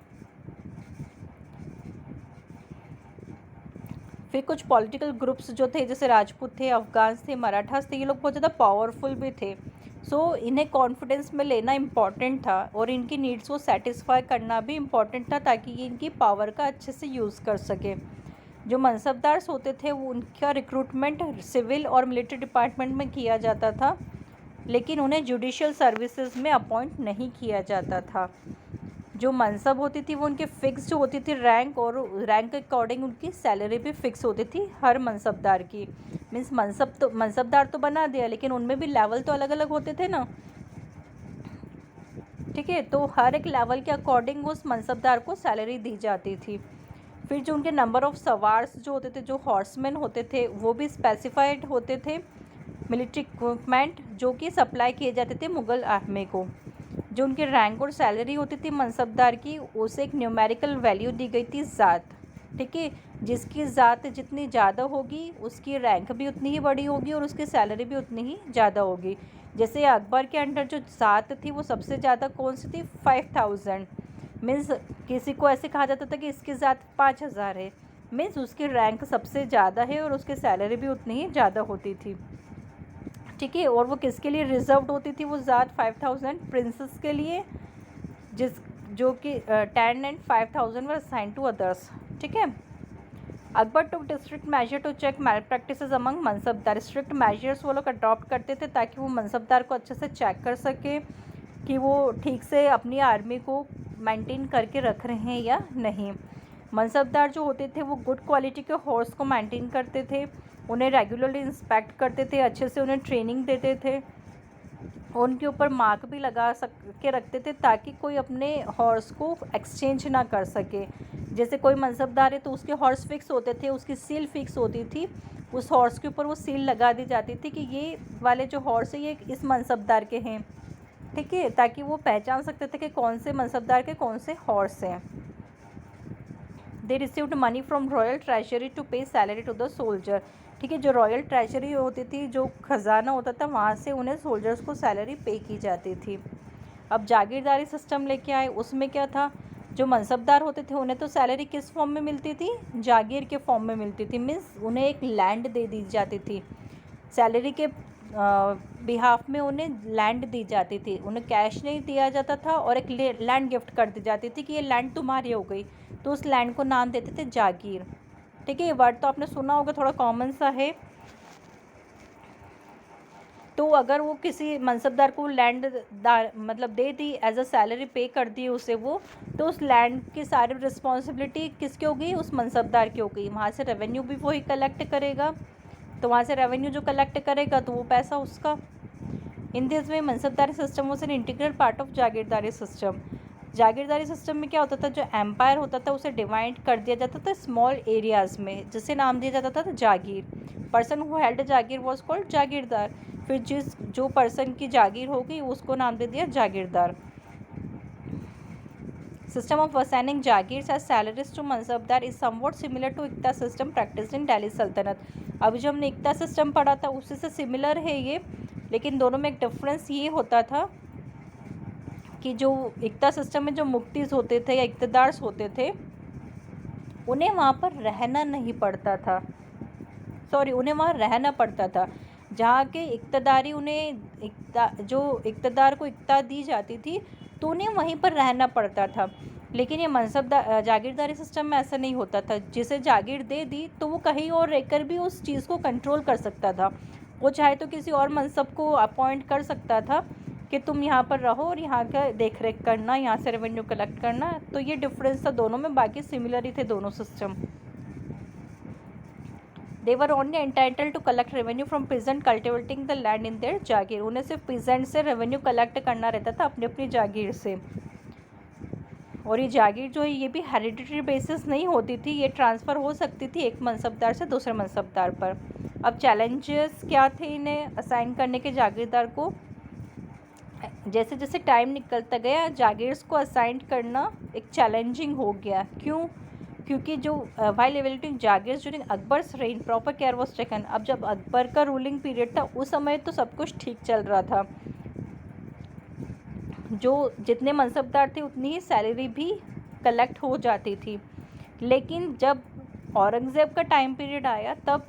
Speaker 1: फिर कुछ पॉलिटिकल ग्रुप्स जो थे, जैसे राजपूत थे, अफगान्स थे, मराठास थे, ये लोग बहुत ज़्यादा पावरफुल भी थे। सो इन्हें कॉन्फिडेंस में लेना इम्पॉर्टेंट था और इनकी नीड्स को सेटिस्फाई करना भी इम्पॉर्टेंट था ताकि ये इनकी पावर का अच्छे से यूज़ कर सके। जो मनसबदार्स होते थे वो उनका रिक्रूटमेंट सिविल और मिलिट्री डिपार्टमेंट में किया जाता था, लेकिन उन्हें जुडिशियल सर्विसेज में अपॉइंट नहीं किया जाता था। जो मनसब होती थी वो उनके फिक्स्ड होती थी रैंक, और रैंक के अकॉर्डिंग उनकी सैलरी भी फिक्स होती थी हर मनसबदार की। मीन्स मनसबदार तो बना दिया, लेकिन उनमें भी लेवल तो अलग अलग होते थे ना, ठीक है, तो हर एक लेवल के अकॉर्डिंग उस मनसबदार को सैलरी दी जाती थी। फिर जो उनके नंबर ऑफ़ सवार्स जो होते थे, जो हॉर्समैन होते थे, वो भी स्पेसिफाइड होते थे। मिलिट्री इक्विपमेंट जो कि सप्लाई किए जाते थे मुग़ल आर्मी को। जो उनकी रैंक और सैलरी होती थी मनसबदार की, उसे एक न्यूमेरिकल वैल्यू दी गई थी, ज़ात, ठीक है, जिसकी ज़ात जितनी ज़्यादा होगी उसकी रैंक भी उतनी ही बड़ी होगी और उसकी सैलरी भी उतनी ही ज़्यादा होगी। जैसे अकबर के अंडर जो ज़ात थी वो सबसे ज़्यादा कौन सी थी, 5000, मीन्स किसी को ऐसे कहा जाता था कि इसकी ज़ात 5000 है, मीन्स उसकी रैंक सबसे ज़्यादा है और उसकी सैलरी भी उतनी ही ज़्यादा होती थी, ठीक है। और वो किसके लिए रिजर्व्ड होती थी वो ज़ात, 5000 प्रिंसेस के लिए, जो कि 10 and 5000 were assign to others, ठीक है। Akbar took strict measure to check malpractices among mansabdar. Strict measures वो लोग अडॉप्ट करते थे ताकि वो मनसबदार को अच्छे से चेक कर सके कि वो ठीक से अपनी आर्मी को मेंटेन करके रख रहे हैं या नहीं। मनसबदार जो होते थे वो गुड क्वालिटी के हॉर्स को मेंटेन करते थे, उन्हें रेगुलरली इंस्पेक्ट करते थे, अच्छे से उन्हें ट्रेनिंग देते थे, उनके ऊपर मार्क भी लगा के रखते थे ताकि कोई अपने हॉर्स को एक्सचेंज ना कर सके। जैसे कोई मनसबदार है तो उसके हॉर्स फिक्स होते थे, उसकी सील फिक्स होती थी, उस हॉर्स के ऊपर वो सील लगा दी जाती थी कि ये वाले जो हॉर्स है ये इस मनसबदार के हैं, ठीक है, ताकि वो पहचान सकते थे कि कौन से मनसबदार के कौन से हॉर्स हैं। They received money from royal treasury to pay salary to the soldier. ठीक है, जो रॉयल ट्रेजरी होती थी, जो खजाना होता था, वहाँ से उन्हें सोल्जर्स को सैलरी पे की जाती थी। अब जागीरदारी सिस्टम लेके आए, उसमें क्या था, जो मनसबदार होते थे उन्हें तो सैलरी किस फॉर्म में मिलती थी, जागीर के फॉर्म में मिलती थी। मीन्स उन्हें एक लैंड दे दी जाती थी, सैलरी के बिहाफ में उन्हें लैंड दी जाती थी, उन्हें कैश नहीं दिया जाता था, और एक लैंड गिफ्ट कर दी जाती थी कि ये लैंड तुम्हारी हो गई, तो उस लैंड को नाम देते थे जागीर। ठीक है, ये वर्ड तो आपने सुना होगा, थोड़ा कॉमन सा है। तो अगर वो किसी मनसबदार को लैंड मतलब दे दी, एज अ सैलरी पे कर दी उसे वो, तो उस लैंड की सारी रिस्पॉन्सिबिलिटी किसकी हो गई, उस मनसबदार की हो गई। वहाँ से रेवेन्यू भी वही कलेक्ट करेगा, तो वहाँ से रेवेन्यू जो कलेक्ट करेगा तो वो पैसा उसका। In this way mansabdari system was an integral part of jagirdari system. Jagirdari system में क्या होता था, जो एम्पायर होता था उसे डिवाइड कर दिया जाता था स्मॉल एरियाज़ में, जिसे नाम दिया जाता था jagir. Person who held jagir was called jagirdar. फिर जो पर्सन की जागीर हो गई उसको नाम दे दिया jagirdar. System of assigning jagirs as salaries to mansabdar is somewhat similar to iqta system practice in Delhi Sultanat. अभी जो हमने इक्ता सिस्टम पढ़ा था उससे से सिमिलर है ये, लेकिन दोनों में एक डिफरेंस ये होता था कि जो इक्ता सिस्टम में जो मुफ्तीज होते थे या इक्तदार्स होते थे, उन्हें वहाँ पर रहना नहीं पड़ता था, उन्हें वहाँ रहना पड़ता था। जहाँ के इक्तदारी उन्हें जो इक्तदार को इक्ता दी जाती थी तो उन्हें वहीं पर रहना पड़ता था। लेकिन ये मनसबदार जागीरदारी सिस्टम में ऐसा नहीं होता था। जिसे जागीर दे दी तो वो कहीं और रहकर भी उस चीज़ को कंट्रोल कर सकता था। वो चाहे तो किसी और मनसब को अपॉइंट कर सकता था कि तुम यहाँ पर रहो और यहाँ का देख रेख करना, यहाँ से रेवेन्यू कलेक्ट करना। तो ये डिफरेंस था दोनों में, बाकी सिमिलर ही थे दोनों system. They were only entitled to collect revenue from peasant cultivating the land in their जागीर। उन्हें सिर्फ peasant से रेवेन्यू कलेक्ट करना रहता था अपनी अपनी जागीर से। और ये जागीर जो है ये भी हेरिडिटरी बेसिस नहीं होती थी, ये ट्रांसफ़र हो सकती थी एक मनसबदार से दूसरे मनसबदार पर। अब चैलेंजेस क्या थे इन्हें असाइन करने के जागीरदार को। जैसे जैसे टाइम निकलता गया जागीर्स को असाइन करना एक चैलेंजिंग हो गया। क्यों? क्योंकि जो while evaluating jagirs during Akbar's reign proper care was taken. अब जब अकबर का रूलिंग पीरियड था उस समय तो सब कुछ ठीक चल रहा था, जो जितने मनसबदार थे उतनी ही सैलरी भी कलेक्ट हो जाती थी। लेकिन जब औरंगज़ेब का टाइम पीरियड आया तब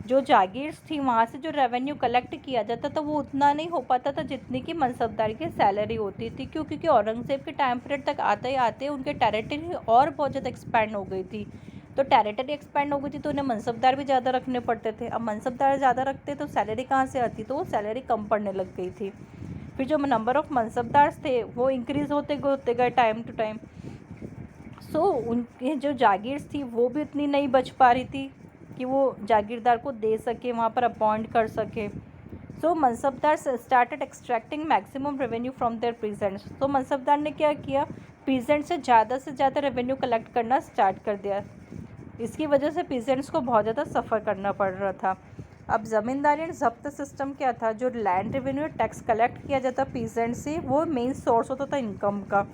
Speaker 1: जो जागीर्स थी वहाँ से जो रेवेन्यू कलेक्ट किया जाता था वो उतना नहीं हो पाता था जितनी कि मनसबदारी की सैलरी होती थी। क्यों? क्योंकि औरंगज़ेब के टाइम पीरियड तक आते ही आते उनके टेरिटरी और बहुत ज़्यादा एक्सपैंड हो गई थी। तो टेरिटरी एक्सपैंड हो गई थी तो उन्हें मनसबदार भी ज़्यादा रखने पड़ते थे। अब मनसबदार ज़्यादा रखते तो सैलरी कहाँ से आती, तो वो सैलरी कम पड़ने लग गई थी। फिर जो नंबर ऑफ़ मनसबदार थे वो इंक्रीज़ होते गए टाइम टू टाइम। सो उनके जो जागीर्स थी वो भी उतनी नहीं बच पा रही थी कि वो जागीरदार को दे सके, वहाँ पर अपॉइंट कर सके। So mansabdar started extracting maximum revenue from their peasants. तो मनसबदार ने क्या किया, पीजेंट से ज़्यादा रेवेन्यू कलेक्ट करना स्टार्ट कर दिया। इसकी वजह से पीजेंट्स को बहुत ज़्यादा सफ़र करना पड़ रहा था। अब ज़मींदारी एंड ज़ब्त सिस्टम क्या था, जो लैंड रेवेन्यू टैक्स कलेक्ट किया जाता पीजेंट से, वो मेन सोर्स होता था इनकम का।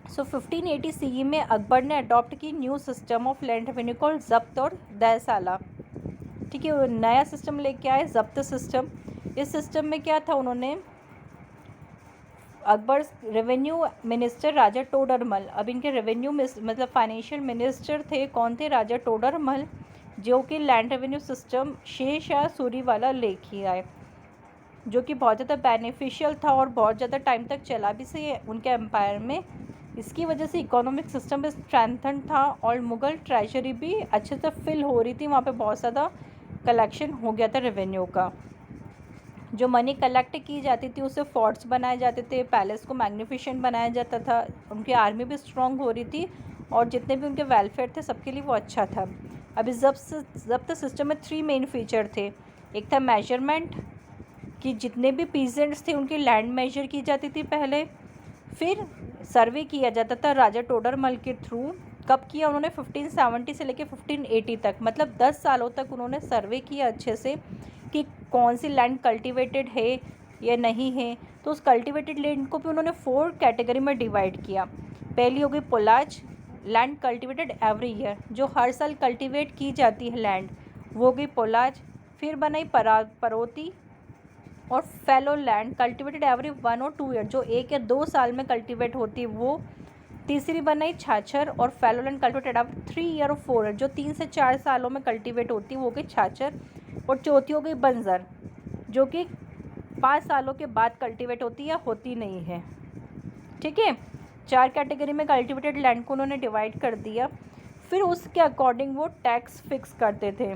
Speaker 1: सो 1580 CE में अकबर ने अडॉप्ट की new system of land revenue called zabt और दयसाला। ठीक है, नया सिस्टम लेके आए ज़ब्त सिस्टम। इस सिस्टम में क्या था, उन्होंने अकबर रेवेन्यू मिनिस्टर राजा टोडरमल, अब इनके रेवेन्यू मतलब फाइनेंशियल मिनिस्टर थे कौन थे, राजा टोडरमल, जो कि land revenue system Sher Shah Suri लेके आए, जो कि बहुत ज़्यादा बेनिफिशियल था और बहुत ज़्यादा टाइम तक चला भी सही उनके एम्पायर में। इसकी वजह से इकोनॉमिक सिस्टम भी स्ट्रेंथन था और मुग़ल ट्रेजरी भी अच्छे से फिल हो रही थी। वहाँ पे बहुत ज़्यादा कलेक्शन हो गया था रेवेन्यू का। जो मनी कलेक्ट की जाती थी उससे फोर्ट्स बनाए जाते थे, पैलेस को मैग्निफिशेंट बनाया जाता था, उनकी आर्मी भी स्ट्रॉन्ग हो रही थी और जितने भी उनके वेलफेयर थे सबके लिए वो अच्छा था। अब इस ज़ब्त सिस्टम में 3 मेन फीचर थे। एक था मेजरमेंट, कि जितने भी पीजेंट्स थे उनकी लैंड मेजर की जाती थी पहले। फिर सर्वे किया जाता था राजा टोडरमल के थ्रू। कब किया उन्होंने, 1570 से लेकर 1580 तक, मतलब 10 सालों तक उन्होंने सर्वे किया अच्छे से कि कौन सी लैंड कल्टीवेटेड है, या नहीं है। तो उस कल्टिवेटेड लैंड को भी उन्होंने 4 कैटेगरी में डिवाइड किया। पहली हो गई पोलाज, लैंड कल्टिवेटेड एवरी ईयर, जो हर साल कल्टिवेट की जाती है लैंड, वो हो गई पोलाज। फिर बनाई परोती और फैलो लैंड कल्टिवेटेड एवरी 1 और 2 ईयर, जो 1 या 2 साल में कल्टिवेट होती है वो। तीसरी बनाई छाछर और fallow land cultivated every 3 year और 4 ईयर, जो 3 से 4 सालों में कल्टिवेट होती है वो हो गई छाछर। और चौथी हो गई बंजर, जो कि 5 सालों के बाद कल्टिवेट होती है या होती नहीं है। ठीक है, 4 कैटेगरी में कल्टिवेटेड लैंड को उन्होंने डिवाइड कर दिया। फिर उसके अकॉर्डिंग वो टैक्स फिक्स करते थे,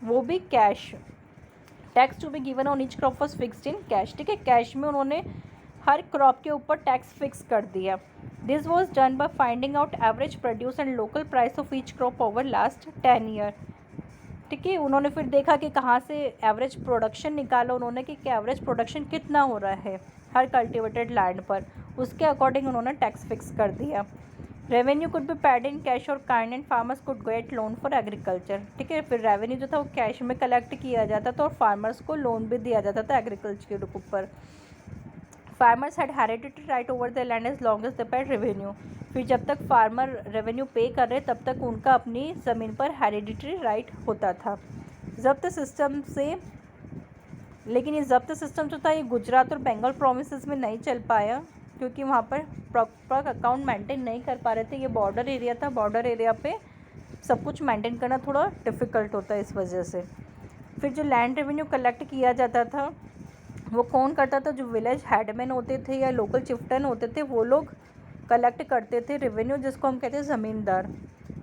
Speaker 1: वो भी cash. Tax to be given on each crop was fixed in cash. ठीक है, कैश में उन्होंने हर क्रॉप के ऊपर टैक्स फिक्स कर दिया। This was done by finding out average produce and local price of each crop over last 10 year. ठीक है, उन्होंने फिर देखा कि कहाँ से एवरेज प्रोडक्शन निकाला उन्होंने कि एवरेज प्रोडक्शन कितना हो रहा है हर कल्टिवेटेड लैंड पर, उसके अकॉर्डिंग उन्होंने टैक्स फिक्स कर दिया। Revenue could be paid in cash और kind and farmers could get loan for agriculture. ठीक है, फिर रेवेन्यू जो था वो कैश में कलेक्ट किया जाता था और फार्मर्स को लोन भी दिया जाता था एग्रीकल्चर के ऊपर। Farmers had hereditary right over the land as long as they paid revenue. फिर जब तक फार्मर रेवेन्यू पे कर रहे तब तक उनका अपनी ज़मीन पर हेरिडिटरी राइट होता था। जब्त सिस्टम से, लेकिन ये जब्त सिस्टम जो था ये गुजरात और बंगाल प्रोविंसेस में नहीं चल पाया, क्योंकि वहाँ पर प्रॉपर अकाउंट मेंटेन नहीं कर पा रहे थे। ये बॉर्डर एरिया था, बॉर्डर एरिया पे सब कुछ मेंटेन करना थोड़ा डिफ़िकल्ट होता है इस वजह से। फिर जो लैंड रेवेन्यू कलेक्ट किया जाता था वो कौन करता था, जो विलेज हेडमैन होते थे या लोकल चिफ्टन होते थे वो लोग कलेक्ट करते थे रेवेन्यू, जिसको हम कहते हैं ज़मींदार।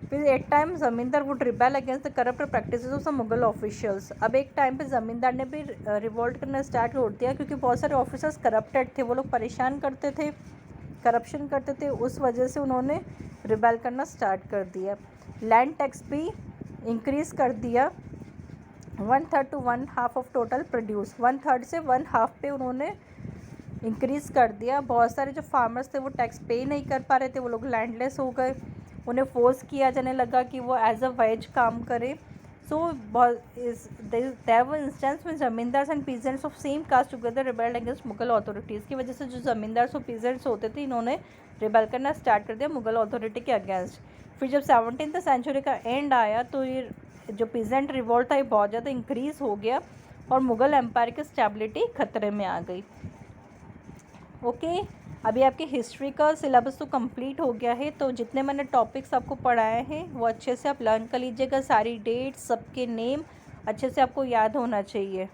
Speaker 1: फिर एक टाइम ज़मींदार would rebel against the corrupt practices of the Mughal officials. अब एक टाइम पे ज़मींदार ने भी रिवोल्ट करना स्टार्ट कर दिया, क्योंकि बहुत सारे ऑफिसर्स करप्टेड थे, वो लोग परेशान करते थे, करप्शन करते थे, उस वजह से उन्होंने रिबेल करना स्टार्ट कर दिया। लैंड टैक्स भी इंक्रीज़ कर दिया 1/3 to 1/2 ऑफ टोटल प्रोड्यूस। 1/3 से 1/2 पे उन्होंने इंक्रीज़ कर दिया। बहुत सारे जो फार्मर्स थे वो टैक्स पे नहीं कर पा रहे थे, वो लोग लैंडलेस हो गए, उन्हें फोर्स किया जाने लगा कि वो एज अ वेज काम करें। सो देयर वर इंस्टेंस में zamindars and peasants of same caste together rebelled against Mughal authorities की वजह से जो ज़मींदार्स और पीजेंट्स होते थे इन्होंने रिबेल करना स्टार्ट कर दिया मुगल अथॉरिटी के अगेंस्ट। फिर जब 17th सेंचुरी का एंड आया तो ये जो पीजेंट रिवोल्ट था ये बहुत ज़्यादा इंक्रीज़ हो गया और मुगल एम्पायर की स्टेबिलिटी खतरे में आ गई। ओके, अभी आपके हिस्ट्री का सिलेबस तो कंप्लीट हो गया है, तो जितने मैंने टॉपिक्स आपको पढ़ाए हैं वो अच्छे से आप लर्न कर लीजिएगा। सारी डेट्स, सबके नेम अच्छे से आपको याद होना चाहिए।